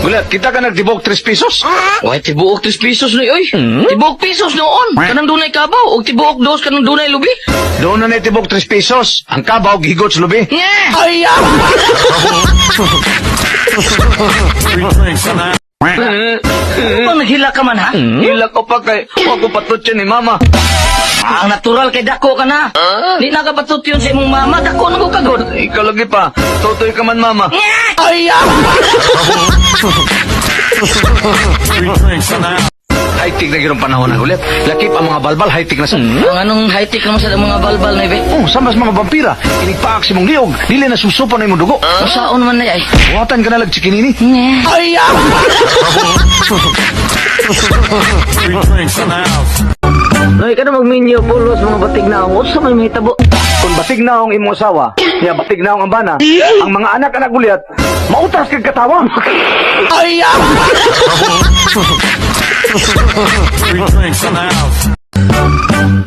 Gulat, kita ka nagtibok 3 pesos? Why tibuok 3 pesos na oy? Tibuok pesos noon. Kanang dunay kabaw og tibuok dos kanang dunay lubi. Doon na nagtibok 3 pesos. Ang kabaw, gigot sa lubi. Yeah. Ay, Pang naghila ka man ha? Hila ko pa kay, ako patut siya ni mama. Ang natural kay dako ka na. Di na ka batut yun sa imong mama, dako na ko kagod. Ikaw lagi pa, totoy ka man mama. Ay, High-tech na ginoong panahon na ulit. Laki pa mga balbal, high-tech na sa... Ang anong high-tech naman sa mga balbal na ibe? Oh, samas mga vampira, inigpaak si mong liog, dili na susupan na imong dugo. Masaon man na ay. Buhatan ka na lagchikinini. Nye. Ay, Ay, ka na mag-minyo pulos mga batig na ang sa may mahitabo. Kung batig na ang imong asawa, niya batig na ang ambana, ang mga anak-anak ulit, mautras kag katawa. Ay,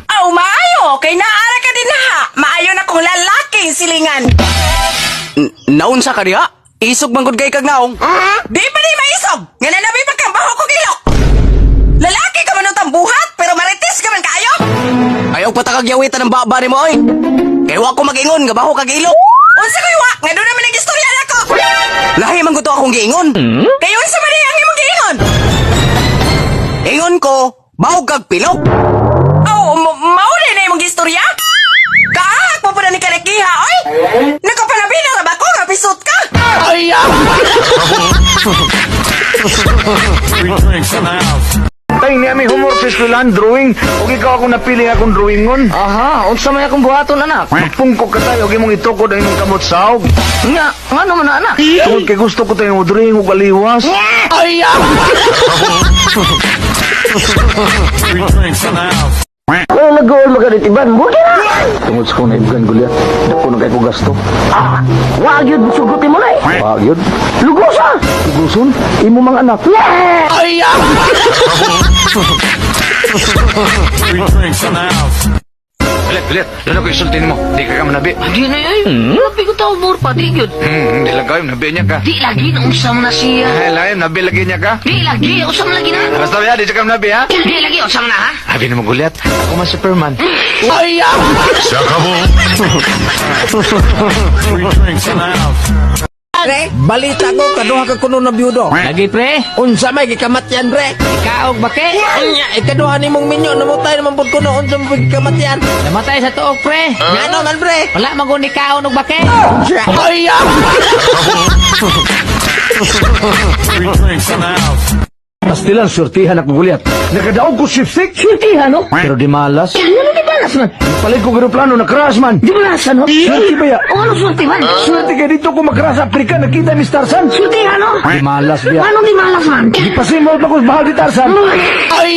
Aw, maayo. Kay naara ka din ha. Maayo na kong lalaking silingan. Naunsa ka diha? Isog man gud kay kag naong. Di pa di maisog. Nga na nabi pagkambaho ko gilok. Lalaki ka man utang buhat, pero marites ka man kayo. Ayaw patakagyawitan ng baba ni mo oy. Kay wa ko mag-ingon nga baho kag ilok. Unsa ko iwa? Nga doon naman nag-istorya na ko. Lahi man gusto akong giingon. Kay unsa man ang imong giingon? Ingon ko, baho kag pilok. Aw, mauli na imong gistorya? Kaahak mo po na ni kanakiha, oy. Nakapanabi na ba ko nga pisot ka? ay, Tay, niya may humor sa eskwelahan, drawing. Huwag ikaw akong napili akong drawingon. Aha, unsa may akong buhaton anak? Magpungkok ka tayo, huwag mong itukod ang imong kamot saog. Nga, ano man na anak? Tungkol kay gusto ko tayo drawing o kaliwas. Ay, Kaya nag-uol magaritiban, buti na! Tungkol sa kong naibugan gulyat, dako na kayo ko gasto. Wag yun, sugutin mo na eh! Wag yun. Lugosa! Gusun, imo mga anak. Ay, Bilet, doon ako isultin mo. Di ka manabi. Di na ay, nabi ko tao more pa, di yun. Di lang kayo, nabi niya ka. Di lagi na usam na siya. Ay, lain, nabi lagi niya ka. Di lagi, usam lagi na. Basta ya, di ka manabi ha. Di lagi, usam na ha. Abi na mo gulyat, ako man Superman. Ay, Pre, balita ko kaduha ka kuno na byudo. Lagi pre, Unsa may gikamatyan pre? ikaog ba kay? Anya, ikaduha nimong minyo namutay naman pud kuno unsa mo gikamatyan? Namatay sa tuog pre. Ngano man pre? Wala maguni kaon og bake. ay, Pastilan, surtihan ako gulyat. Nakadaog ko sipsik. Surtihan no? Pero di malas. Ano di balas man? Palit ko gano'plano, nakras man. Di balasan no? Swerte ba ya? O ano surti man? Swerte kaya dito ko makras Afrika, nakita ni Tarzan. Surtihan no? Di malas biya. Ano di malas man? Di pasimol pa ko sa bahal ni Tarzan. Ay,